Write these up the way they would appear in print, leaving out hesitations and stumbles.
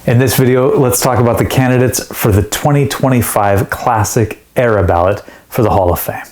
In this video, let's talk about the candidates for the 2025 Classic Era ballot for the Hall of Fame.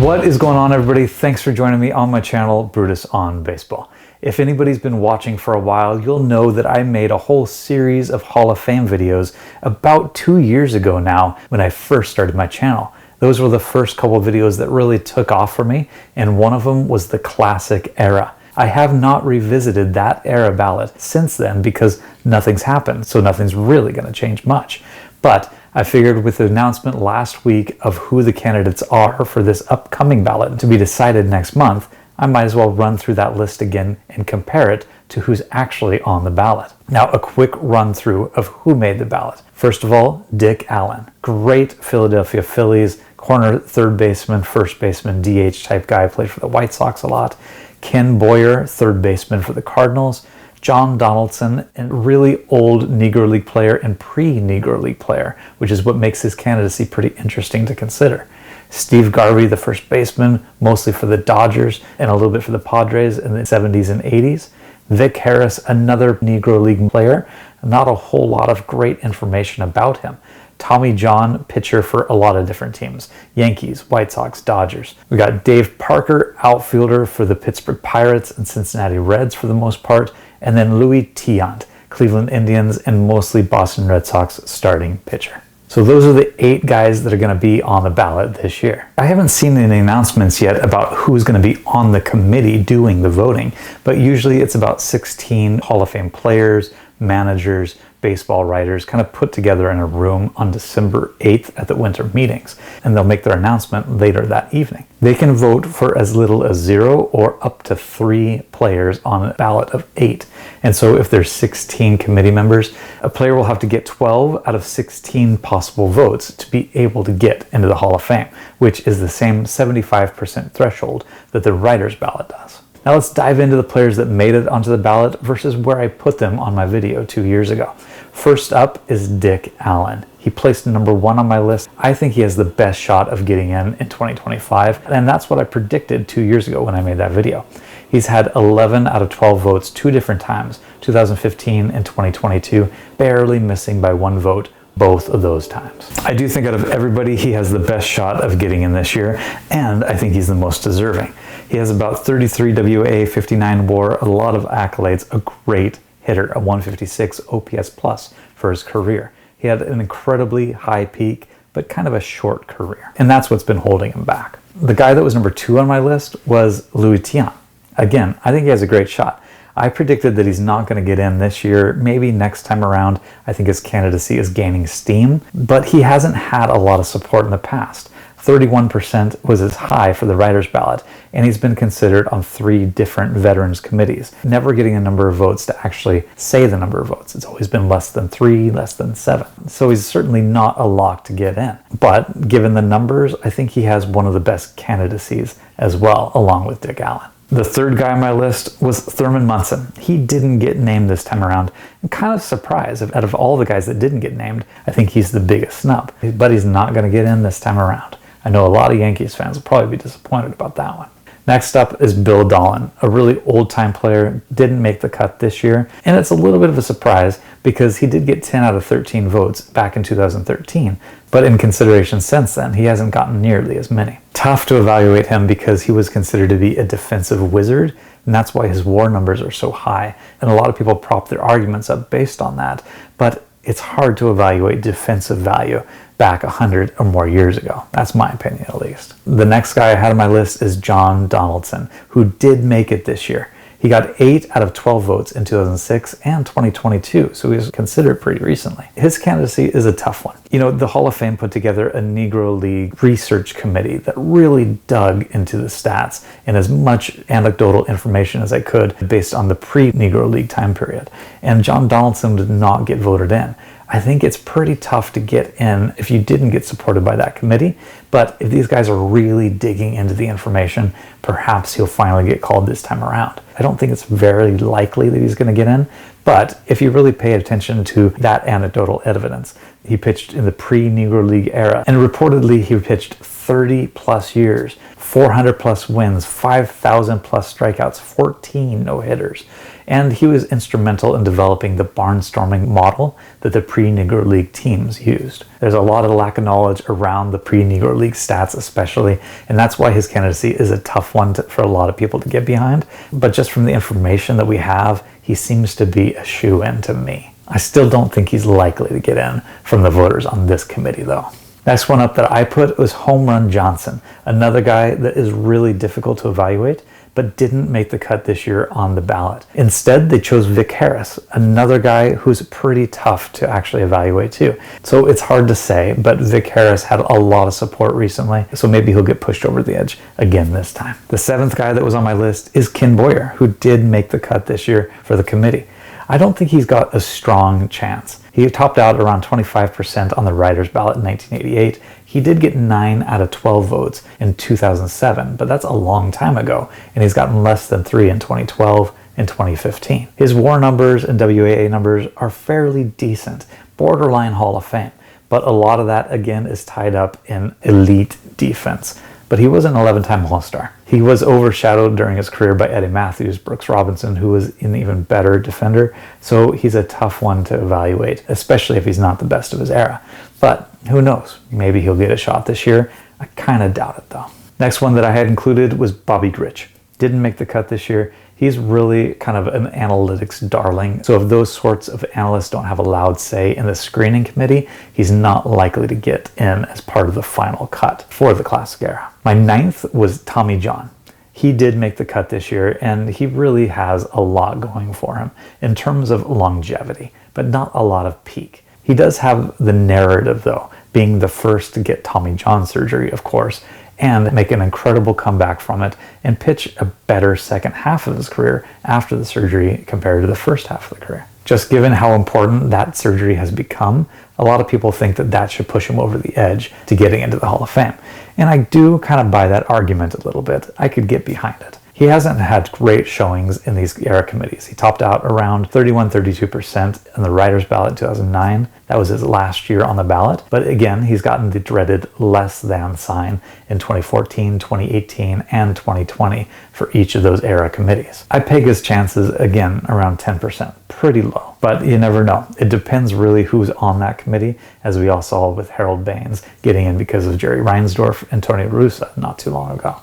What is going on, everybody? Thanks for joining me on my channel, Brutus on Baseball. If anybody's been watching for a while, you'll know that I made a whole series of Hall of Fame videos about 2 years ago now when I first started my channel. Those were the first couple of videos that really took off for me, and one of them was the Classic Era. I have not revisited that era ballot since then because nothing's happened, so nothing's really going to change much. But I figured with the announcement last week of who the candidates are for this upcoming ballot to be decided next month, I might as well run through that list again and compare it to who's actually on the ballot. Now, a quick run through of who made the ballot. First of all, Dick Allen. Great Philadelphia Phillies, corner, third baseman, first baseman, DH type guy, played for the White Sox a lot. Ken Boyer, third baseman for the Cardinals. John Donaldson, a really old Negro League player and pre-Negro League player, which is what makes his candidacy pretty interesting to consider. Steve Garvey, the first baseman, mostly for the Dodgers and a little bit for the Padres in the 70s and 80s. Vic Harris, another Negro League player, not a whole lot of great information about him. Tommy John, pitcher for a lot of different teams. Yankees, White Sox, Dodgers. We got Dave Parker, outfielder for the Pittsburgh Pirates and Cincinnati Reds for the most part. And then Louis Tiant, Cleveland Indians and mostly Boston Red Sox starting pitcher. So those are the 8 guys that are going to be on the ballot this year. I haven't seen any announcements yet about who's going to be on the committee doing the voting, but usually it's about 16 Hall of Fame players, managers, baseball writers kind of put together in a room on December 8th at the winter meetings, and they'll make their announcement later that evening. They can vote for as little as 0 or up to 3 players on a ballot of 8. And so if there's 16 committee members, a player will have to get 12 out of 16 possible votes to be able to get into the Hall of Fame, which is the same 75% threshold that the writer's ballot does. Now let's dive into the players that made it onto the ballot versus where I put them on my video 2 years ago. First up is Dick Allen. He placed number 1 on my list. I think he has the best shot of getting in 2025, and that's what I predicted 2 years ago when I made that video. He's had 11 out of 12 votes 2 different times, 2015 and 2022, barely missing by 1 vote both of those times. I do think out of everybody, he has the best shot of getting in this year, and I think he's the most deserving. He has about 33 WA, 59 WAR, a lot of accolades, a great hitter, a 156 OPS plus for his career. He had an incredibly high peak, but kind of a short career, and that's what's been holding him back. The guy that was number 2 on my list was Louis Tiant. Again, I think he has a great shot. I predicted that he's not going to get in this year, maybe next time around. I think his candidacy is gaining steam, but he hasn't had a lot of support in the past. 31% was his high for the writer's ballot, and he's been considered on 3 different veterans committees, never getting a number of votes to actually say the number of votes. It's always been less than 3, less than 7. So he's certainly not a lock to get in. But given the numbers, I think he has one of the best candidacies as well, along with Dick Allen. The third guy on my list was Thurman Munson. He didn't get named this time around. I'm kind of surprised. Out of all the guys that didn't get named, I think he's the biggest snub. But he's not going to get in this time around. I know a lot of Yankees fans will probably be disappointed about that one. Next up is Bill Dolan, a really old-time player, didn't make the cut this year, and it's a little bit of a surprise because he did get 10 out of 13 votes back in 2013, but in consideration since then, he hasn't gotten nearly as many. Tough to evaluate him because he was considered to be a defensive wizard, and that's why his WAR numbers are so high, and a lot of people prop their arguments up based on that, but it's hard to evaluate defensive value back 100 or more years ago. That's my opinion, at least. The next guy I had on my list is John Donaldson, who did make it this year. He got 8 out of 12 votes in 2006 and 2022, so he was considered pretty recently. His candidacy is a tough one. You know, the Hall of Fame put together a Negro League research committee that really dug into the stats and as much anecdotal information as I could based on the pre-Negro League time period. And John Donaldson did not get voted in. I think it's pretty tough to get in if you didn't get supported by that committee, but if these guys are really digging into the information, perhaps he'll finally get called this time around. I don't think it's very likely that he's going to get in, but if you really pay attention to that anecdotal evidence, he pitched in the pre-Negro League era, and reportedly he pitched 30 plus years, 400 plus wins, 5,000 plus strikeouts, 14 no-hitters. And he was instrumental in developing the barnstorming model that the pre-Negro League teams used. There's a lot of lack of knowledge around the pre-Negro League stats especially, and that's why his candidacy is a tough one for a lot of people to get behind. But just from the information that we have, he seems to be a shoo-in to me. I still don't think he's likely to get in from the voters on this committee though. Next one up that I put was Home Run Johnson, another guy that is really difficult to evaluate, but didn't make the cut this year on the ballot. Instead, they chose Vic Harris, another guy who's pretty tough to actually evaluate too. So it's hard to say, but Vic Harris had a lot of support recently, so maybe he'll get pushed over the edge again this time. The seventh guy that was on my list is Ken Boyer, who did make the cut this year for the committee. I don't think he's got a strong chance. He topped out around 25% on the writer's ballot in 1988. He did get 9 out of 12 votes in 2007, but that's a long time ago, and he's gotten less than 3 in 2012 and 2015. His WAR numbers and WAA numbers are fairly decent, borderline Hall of Fame, but a lot of that, again, is tied up in elite defense. But he was an 11-time All-Star. He was overshadowed during his career by Eddie Matthews, Brooks Robinson, who was an even better defender. So he's a tough one to evaluate, especially if he's not the best of his era. But who knows? Maybe he'll get a shot this year. I kind of doubt it, though. Next one that I had included was Bobby Grich. Didn't make the cut this year. He's really kind of an analytics darling. So if those sorts of analysts don't have a loud say in the screening committee, he's not likely to get in as part of the final cut for the Classic Era. My ninth was Tommy John. He did make the cut this year, and he really has a lot going for him in terms of longevity, but not a lot of peak. He does have the narrative, though, being the first to get Tommy John surgery, of course, and make an incredible comeback from it and pitch a better second half of his career after the surgery compared to the first half of the career. Just given how important that surgery has become, a lot of people think that that should push him over the edge to getting into the Hall of Fame. And I do kind of buy that argument a little bit. I could get behind it. He hasn't had great showings in these era committees. He topped out around 31-32% in the writer's ballot in 2009. That was his last year on the ballot. But again, he's gotten the dreaded less than sign in 2014, 2018, and 2020 for each of those era committees. I peg his chances, again, around 10%. Pretty low, but you never know. It depends really who's on that committee, as we all saw with Harold Baines getting in because of Jerry Reinsdorf and Tony Russa not too long ago.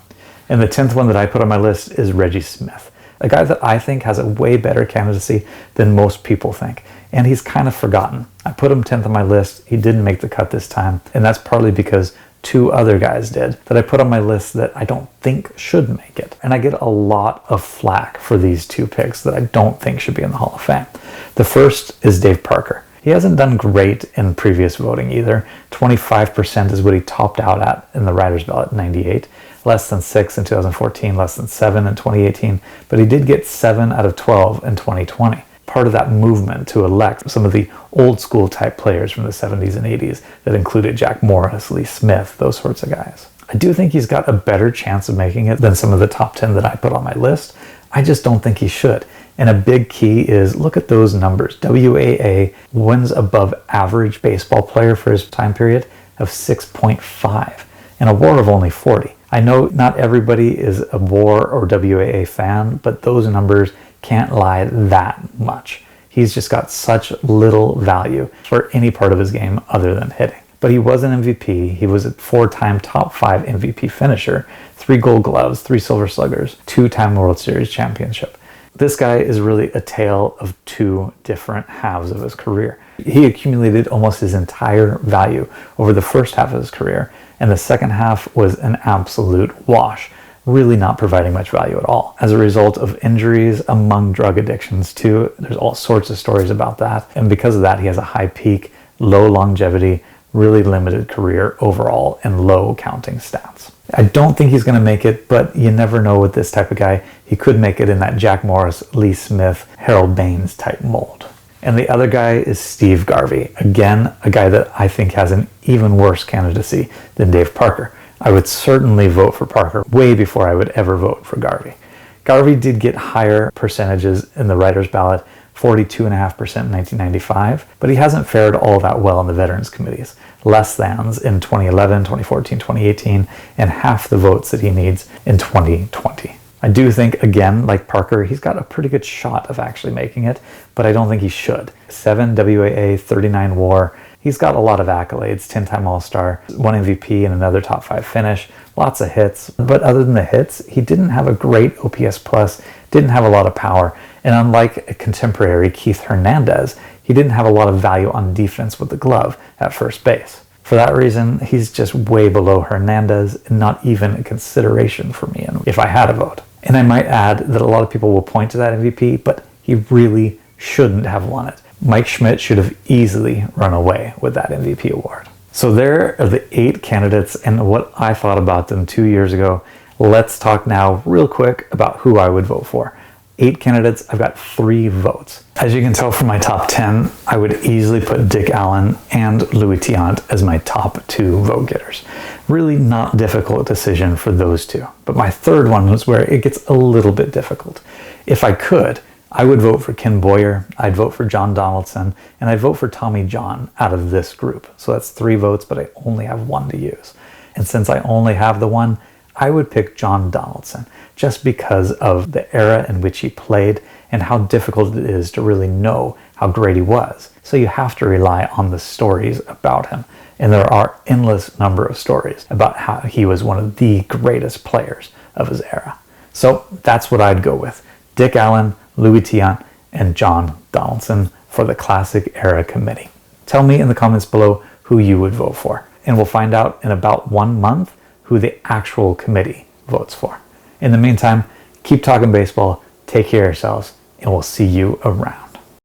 And the 10th one that I put on my list is Reggie Smith, a guy that I think has a way better candidacy than most people think. And he's kind of forgotten. I put him 10th on my list. He didn't make the cut this time. And that's partly because 2 other guys did that I put on my list that I don't think should make it. And I get a lot of flack for these 2 picks that I don't think should be in the Hall of Fame. The first is Dave Parker. He hasn't done great in previous voting either. 25% is what he topped out at in the writer's ballot in 98. Less than 6 in 2014, less than 7 in 2018, but he did get 7 out of 12 in 2020. Part of that movement to elect some of the old school type players from the 70s and 80s that included Jack Morris, Lee Smith, those sorts of guys. I do think he's got a better chance of making it than some of the top 10 that I put on my list. I just don't think he should. And a big key is look at those numbers. WAA wins above average baseball player for his time period of 6.5 and a WAR of only 40. I know not everybody is a WAR or WAA fan, but those numbers can't lie that much. He's just got such little value for any part of his game other than hitting. But he was an MVP. He was a 4-time top 5 MVP finisher, 3 Gold Gloves, 3 Silver Sluggers, 2-time World Series championship. This guy is really a tale of 2 different halves of his career. He accumulated almost his entire value over the first half of his career, and the second half was an absolute wash, really not providing much value at all. As a result of injuries among drug addictions too, there's all sorts of stories about that, and because of that he has a high peak, low longevity, really limited career overall, and low counting stats. I don't think he's going to make it, but you never know with this type of guy. He could make it in that Jack Morris, Lee Smith, Harold Baines type mold. And the other guy is Steve Garvey. Again, a guy that I think has an even worse candidacy than Dave Parker. I would certainly vote for Parker way before I would ever vote for Garvey. Garvey did get higher percentages in the writer's ballot, 42.5% in 1995, but he hasn't fared all that well in the Veterans Committees. Less thans in 2011, 2014, 2018, and half the votes that he needs in 2020. I do think, again, like Parker, he's got a pretty good shot of actually making it, but I don't think he should. 7 WAA, 39 WAR. He's got a lot of accolades, 10-time All-Star, 1 MVP and another top 5 finish, lots of hits. But other than the hits, he didn't have a great OPS plus, didn't have a lot of power. And unlike a contemporary Keith Hernandez, he didn't have a lot of value on defense with the glove at first base. For that reason, he's just way below Hernandez and not even a consideration for me if I had a vote. And I might add that a lot of people will point to that MVP, but he really shouldn't have won it. Mike Schmidt should have easily run away with that MVP award. So there are the 8 candidates and what I thought about them 2 years ago. Let's talk now real quick about who I would vote for. 8 candidates, I've got 3 votes. As you can tell from my top 10, I would easily put Dick Allen and Louis Tiant as my top 2 vote getters. Really not difficult decision for those 2. But my third one was where it gets a little bit difficult. If I could, I would vote for Ken Boyer, I'd vote for John Donaldson, and I'd vote for Tommy John out of this group. So that's 3 votes, but I only have 1 to use. And since I only have the 1, I would pick John Donaldson just because of the era in which he played and how difficult it is to really know how great he was. So you have to rely on the stories about him. And there are endless number of stories about how he was one of the greatest players of his era. So that's what I'd go with. Dick Allen, Louis Tiant, and John Donaldson for the Classic Era Committee. Tell me in the comments below who you would vote for. And we'll find out in about 1 month who the actual committee votes for. In the meantime, keep talking baseball, take care of yourselves, and we'll see you around.